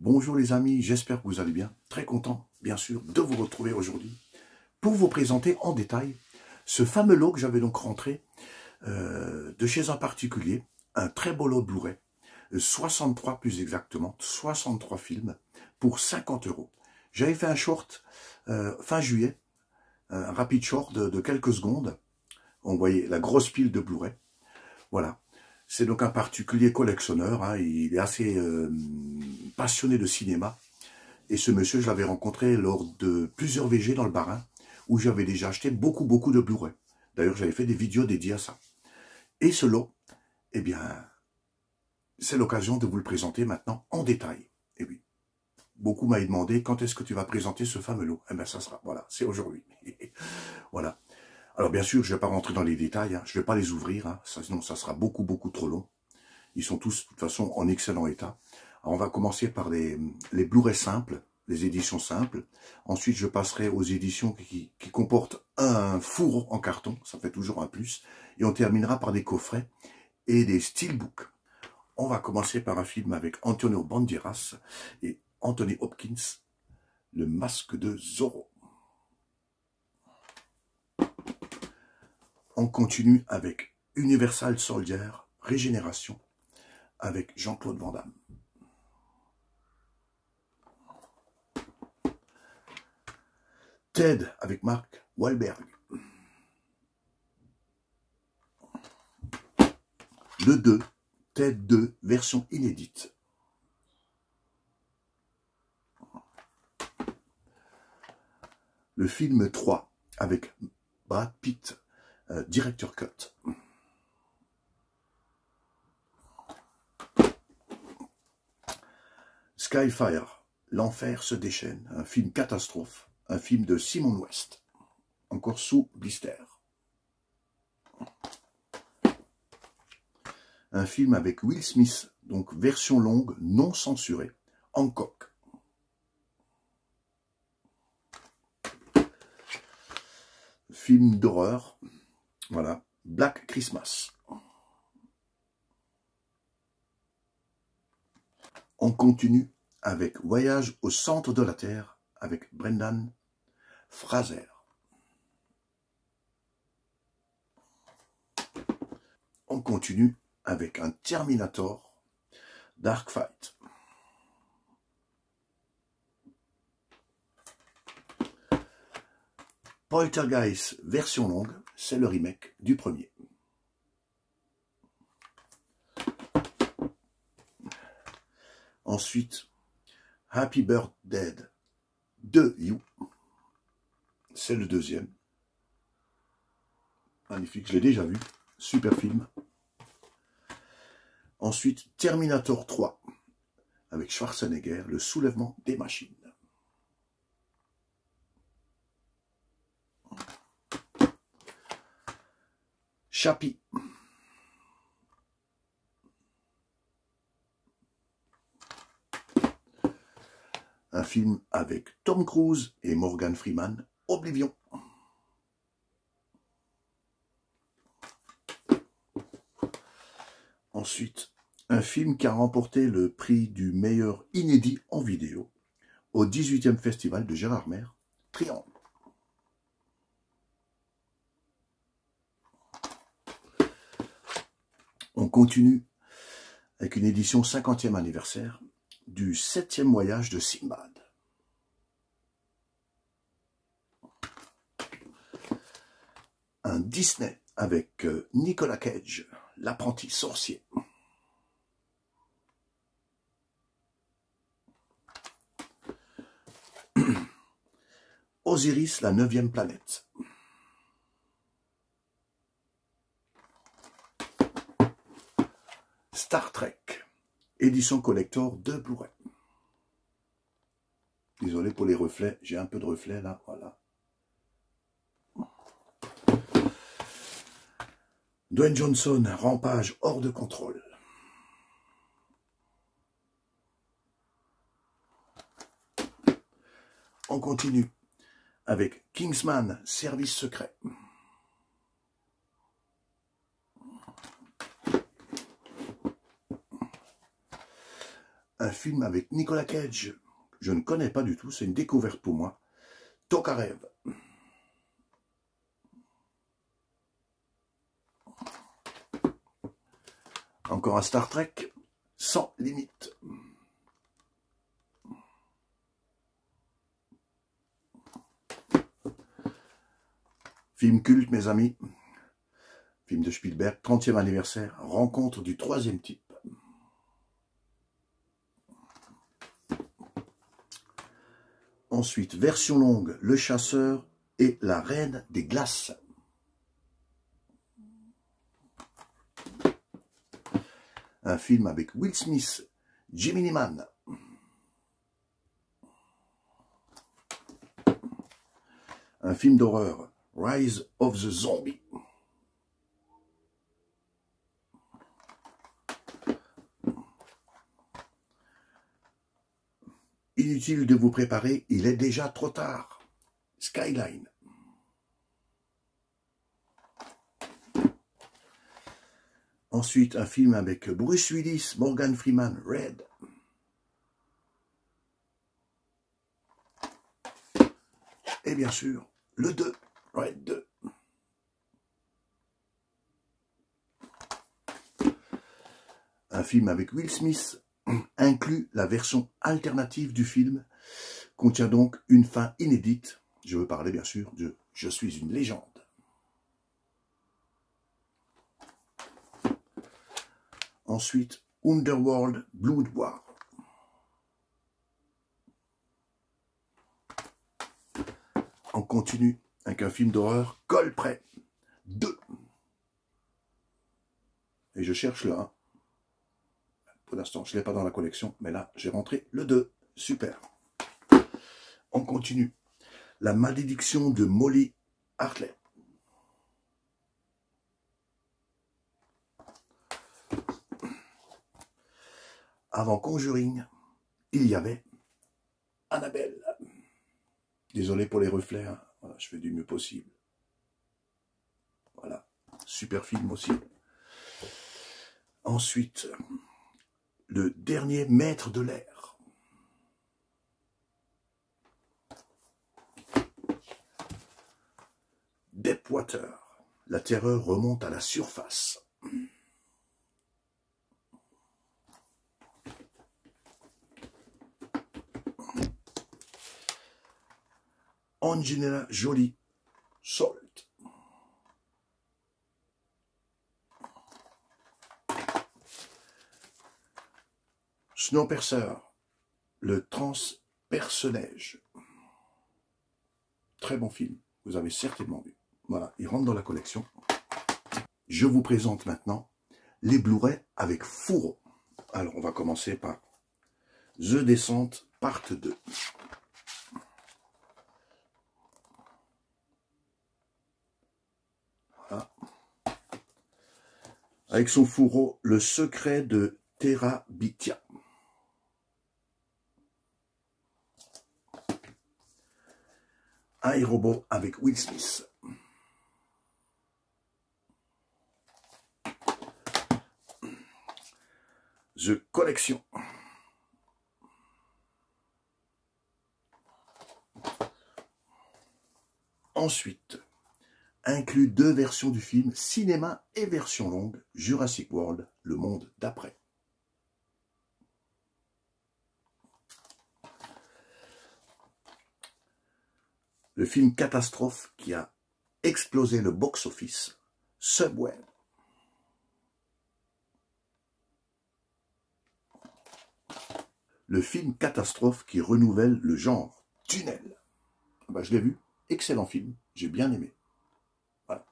Bonjour les amis, j'espère que vous allez bien. Très content, bien sûr, de vous retrouver aujourd'hui pour vous présenter en détail ce fameux lot que j'avais donc rentré de chez un particulier, un très beau lot Blu-ray, 63 plus exactement, 63 films pour 50 €. J'avais fait un short fin juillet, un rapide short de quelques secondes. On voyait la grosse pile de Blu-ray. Voilà. C'est donc un particulier collectionneur, hein, il est assez passionné de cinéma. Et ce monsieur, je l'avais rencontré lors de plusieurs VG dans le Bas-Rhin, où j'avais déjà acheté beaucoup de Blu-ray. D'ailleurs, j'avais fait des vidéos dédiées à ça. Et ce lot, eh bien, c'est l'occasion de vous le présenter maintenant en détail. Et oui, beaucoup m'avaient demandé quand est-ce que tu vas présenter ce fameux lot. Eh bien, ça sera, voilà, c'est aujourd'hui. Voilà. Alors bien sûr, je ne vais pas rentrer dans les détails, hein, je ne vais pas les ouvrir, hein, sinon ça sera beaucoup trop long. Ils sont tous de toute façon en excellent état. Alors, on va commencer par les Blu-ray simples, les éditions simples. Ensuite, je passerai aux éditions qui comportent un four en carton, ça fait toujours un plus. Et on terminera par des coffrets et des steelbooks. On va commencer par un film avec Antonio Banderas et Anthony Hopkins, Le Masque de Zorro. On continue avec Universal Soldier, Régénération, avec Jean-Claude Van Damme. Ted avec Mark Wahlberg. Le 2, Ted 2, version inédite. Le film 3 avec Brad Pitt, Director Cut. Skyfire, L'enfer se déchaîne, un film catastrophe, un film de Simon West, encore sous blister. Un film avec Will Smith, donc version longue, non censurée, Hancock. Film d'horreur, voilà, Black Christmas. On continue avec Voyage au centre de la Terre avec Brendan Fraser. On continue avec un Terminator Dark Fight. Poltergeist version longue, c'est le remake du premier. Ensuite, Happy Birthday de You, c'est le deuxième. Magnifique, je l'ai déjà vu, super film. Ensuite, Terminator 3, avec Schwarzenegger, le soulèvement des machines. Chappie. Un film avec Tom Cruise et Morgan Freeman, Oblivion. Ensuite, un film qui a remporté le prix du meilleur inédit en vidéo au 18e Festival de Gérardmer, Triangle. On continue avec une édition 50e anniversaire du 7e voyage de Simbad. Un Disney avec Nicolas Cage, l'apprenti sorcier. Osiris, la 9e planète. Star Trek, édition collector de Blu-ray. Désolé pour les reflets, j'ai un peu de reflets là, voilà. Dwayne Johnson, Rampage hors de contrôle. On continue avec Kingsman, service secret. un film avec Nicolas Cage. Je ne connais pas du tout, c'est une découverte pour moi. Tokarev. Encore un Star Trek, Sans limite. Film culte, mes amis. Film de Spielberg, 30e anniversaire, Rencontre du troisième type. Ensuite, version longue, Le Chasseur et La Reine des Glaces. Un film avec Will Smith, Gemini Man. Un film d'horreur, Rise of the Zombie. Inutile de vous préparer, il est déjà trop tard. Skyline. Ensuite, un film avec Bruce Willis, Morgan Freeman, Red. Et bien sûr, le 2, Red 2. Un film avec Will Smith inclut la version alternative du film, contient donc une fin inédite. Je veux parler bien sûr de « Je suis une légende ». Ensuite, Underworld Blood War. On continue avec un film d'horreur, Col près 2. Et je cherche le 1. Pour l'instant, je ne l'ai pas dans la collection, mais là, j'ai rentré le 2. Super. On continue. La malédiction de Molly Hartley. Avant Conjuring, il y avait Annabelle. Désolé pour les reflets, hein. Voilà, je fais du mieux possible. Voilà, super film aussi. Ensuite, le dernier maître de l'air. Deepwater. La terreur remonte à la surface. Angelina Jolie, Salt. Snowpiercer, le transperce-neige. Très bon film, vous avez certainement vu. Voilà, il rentre dans la collection. Je vous présente maintenant les Blu-ray avec fourreau. Alors, on va commencer par The Descent, Part 2. Voilà. Avec son fourreau, Le secret de Terabithia. iRobot avec Will Smith. The Collection. Ensuite, inclut 2 versions du film, cinéma et version longue, Jurassic World, le monde d'après. Le film catastrophe qui a explosé le box-office, Subway. Le film catastrophe qui renouvelle le genre, Tunnel. Ben, je l'ai vu, excellent film, j'ai bien aimé. Voilà.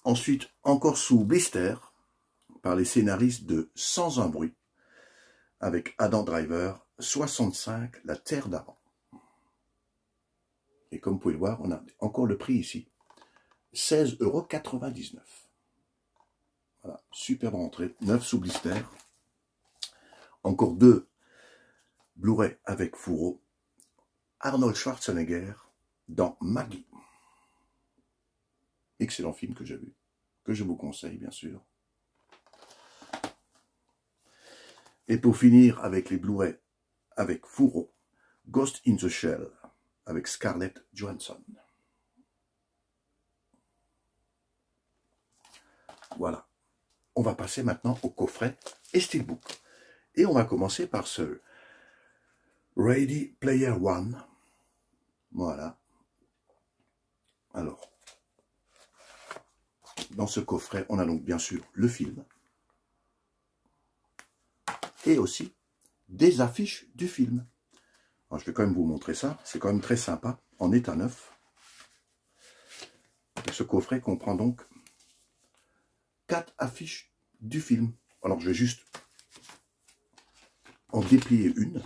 Ensuite, encore sous blister, par les scénaristes de Sans un bruit, avec Adam Driver, 65, La Terre d'avant. Et comme vous pouvez le voir, on a encore le prix ici, 16,99 €. Voilà, superbe rentrée, 9 sous blister. Encore 2 Blu-ray avec fourreau. Arnold Schwarzenegger dans Maggie. Excellent film que j'ai vu, que je vous conseille bien sûr. Et pour finir avec les Blu-ray, avec Furo, Ghost in the Shell, avec Scarlett Johansson. Voilà. On va passer maintenant au coffret et Steelbook. Et on va commencer par ce Ready Player One. Voilà. Alors, dans ce coffret, on a donc bien sûr le film et aussi des affiches du film. Alors, je vais quand même vous montrer ça. C'est quand même très sympa, en état neuf. Et ce coffret comprend donc 4 affiches du film. Alors, je vais juste en déplier une.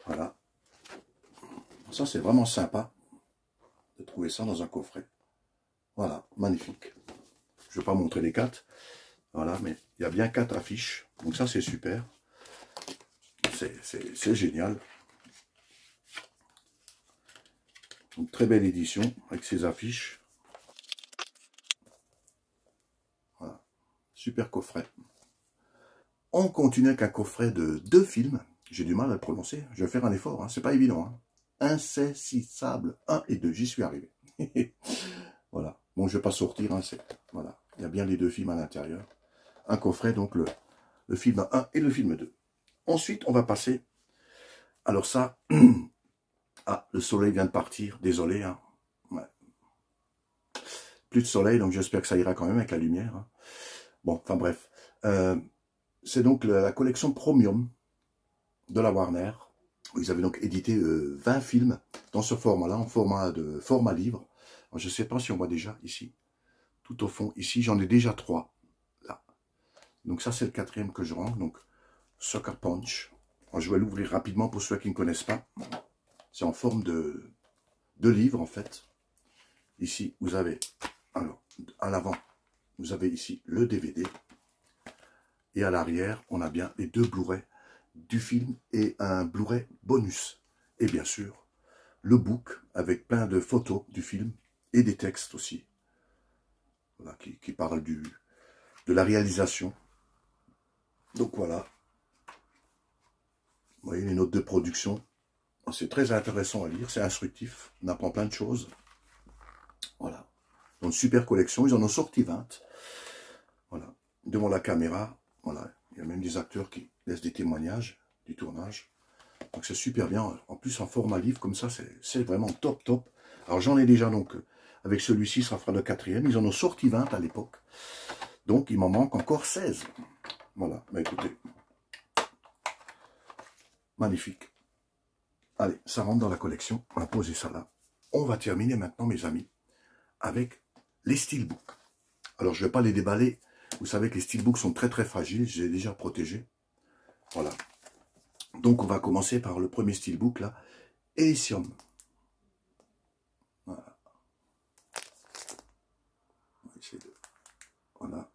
Voilà. Ça, c'est vraiment sympa de trouver ça dans un coffret. Voilà, magnifique. Je ne vais pas montrer les 4. Voilà, mais il y a bien 4 affiches. Donc ça, c'est super. C'est génial. Une très belle édition avec ces affiches. Voilà, super coffret. On continue avec un coffret de 2 films. J'ai du mal à le prononcer. Je vais faire un effort, hein. C'est pas évident. Hein. Insaisissable 1 et 2. J'y suis arrivé. Voilà. Bon, je ne vais pas sortir. Hein, voilà. Il y a bien les 2 films à l'intérieur. Un coffret, donc le film 1 et le film 2. Ensuite, on va passer. Alors ça. Ah, le soleil vient de partir. Désolé. Hein. Ouais. Plus de soleil, donc j'espère que ça ira quand même avec la lumière. Hein. Bon, enfin bref. C'est donc la collection Premium de la Warner. Ils avaient donc édité 20 films dans ce format-là, en format livre. Alors, je ne sais pas si on voit déjà ici, tout au fond. Ici, j'en ai déjà 3. Là. Donc ça, c'est le 4e que je range. Donc, Sucker Punch. Alors, je vais l'ouvrir rapidement pour ceux qui ne connaissent pas. C'est en forme de livre, en fait. Ici, vous avez, alors, à l'avant, vous avez ici le DVD. Et à l'arrière, on a bien les 2 Blu-ray du film et un Blu-ray bonus. Et bien sûr, le book avec plein de photos du film et des textes aussi. Voilà, qui parlent de la réalisation. Donc voilà. Vous voyez les notes de production. C'est très intéressant à lire, c'est instructif. On apprend plein de choses. Voilà. Donc super collection, ils en ont sorti 20. Voilà. Devant la caméra, voilà. Il y a même des acteurs qui laissent des témoignages du tournage. Donc c'est super bien. En plus en format livre comme ça, c'est vraiment top top. Alors j'en ai déjà donc, avec celui-ci, ça fera le 4e. Ils en ont sorti 20 à l'époque. Donc il m'en manque encore 16. Voilà, bah écoutez. Magnifique. Allez, ça rentre dans la collection. On va poser ça là. On va terminer maintenant, mes amis, avec les steelbooks. Alors je ne vais pas les déballer. Vous savez que les steelbooks sont très très fragiles. Je les ai déjà protégés. Voilà. Donc on va commencer par le premier steelbook là. Elysium. Voilà. Voilà.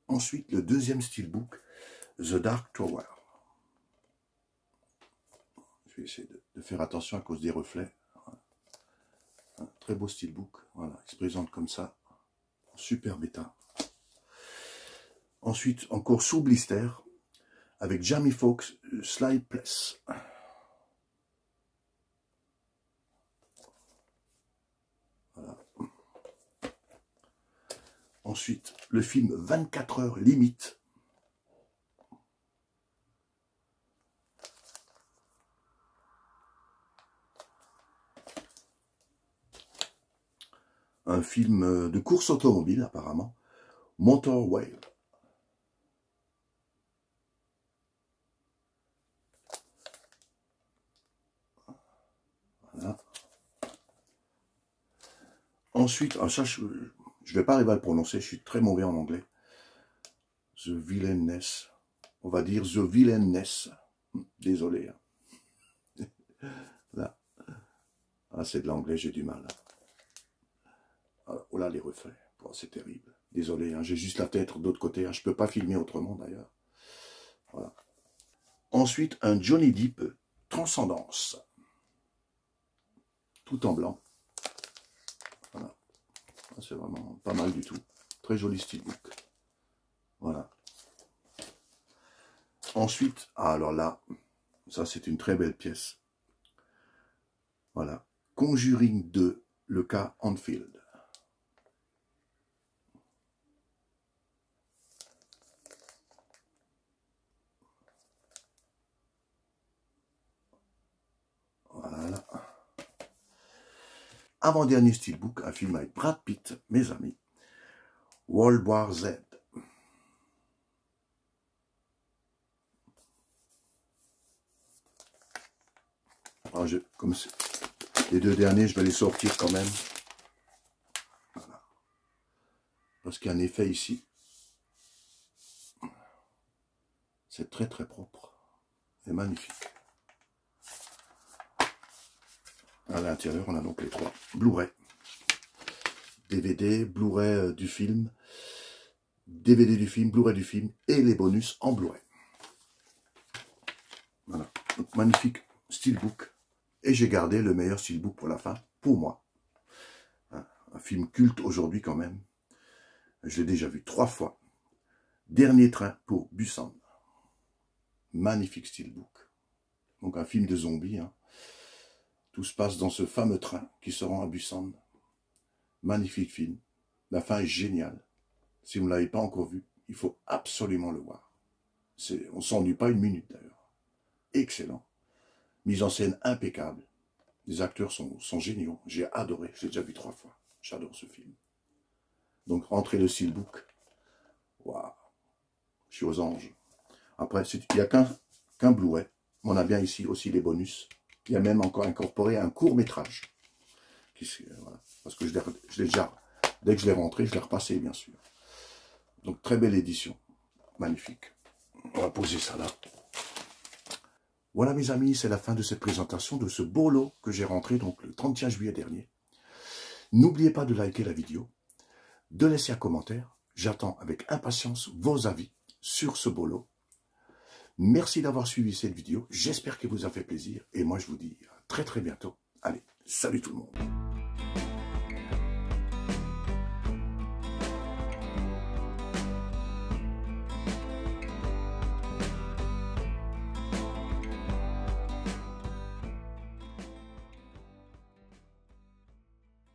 Ensuite, le deuxième steelbook, The Dark Tower. Je vais essayer de faire attention à cause des reflets. Voilà. Un très beau steelbook. Voilà, il se présente comme ça. Super bêta. Ensuite, encore sous blister, avec Jamie Foxx, Sly Place. Voilà. Ensuite, le film 24 heures limite. Un film de course automobile, apparemment. Motorway. Voilà. Ensuite, ça, je ne vais pas arriver à le prononcer, je suis très mauvais en anglais. The Villainess. On va dire The Villainess. Désolé. Hein. Là. Ah, c'est de l'anglais, j'ai du mal. Ah, oh là, les reflets. Oh, c'est terrible. Désolé, hein, j'ai juste la tête de l'autre côté. Hein. Je ne peux pas filmer autrement, d'ailleurs. Voilà. Ensuite, un Johnny Depp Transcendance. Tout en blanc. Voilà. C'est vraiment pas mal du tout. Très joli steelbook. Voilà. Ensuite, alors là, ça c'est une très belle pièce. Voilà. Conjuring 2, le cas Enfield. Voilà. Avant-dernier steelbook, un film avec Brad Pitt, mes amis. World War Z. Alors comme les deux derniers, je vais les sortir quand même. Voilà. Parce qu'il y a un effet ici. C'est très très propre. C'est magnifique. À l'intérieur, on a donc les trois Blu-ray. DVD, Blu-ray du film, DVD du film, Blu-ray du film et les bonus en Blu-ray. Voilà. Donc, magnifique steelbook. Et j'ai gardé le meilleur steelbook pour la fin, pour moi. Un film culte aujourd'hui quand même. Je l'ai déjà vu 3 fois. Dernier train pour Busan. Magnifique steelbook. Donc un film de zombies. Hein. Tout se passe dans ce fameux train qui se rend à Busan. Magnifique film. La fin est géniale. Si vous ne l'avez pas encore vu, il faut absolument le voir. On ne s'ennuie pas une minute d'ailleurs. Excellent. Mise en scène impeccable. Les acteurs sont géniaux. J'ai adoré. Je l'ai déjà vu 3 fois. J'adore ce film. Donc, rentrez le steelbook. Waouh. Je suis aux anges. Après, il n'y a qu'un Blu-ray. On a bien ici aussi les bonus. Il y a même encore incorporé un court-métrage. Voilà. Parce que je l'ai déjà, dès que je l'ai rentré, je l'ai repassé, bien sûr. Donc, très belle édition. Magnifique. On va poser ça là. Voilà mes amis, c'est la fin de cette présentation de ce beau lot que j'ai rentré donc le 31 juillet dernier. N'oubliez pas de liker la vidéo, de laisser un commentaire. J'attends avec impatience vos avis sur ce beau lot. Merci d'avoir suivi cette vidéo. J'espère qu'elle vous a fait plaisir. Et moi, je vous dis à très très bientôt. Allez, salut tout le monde.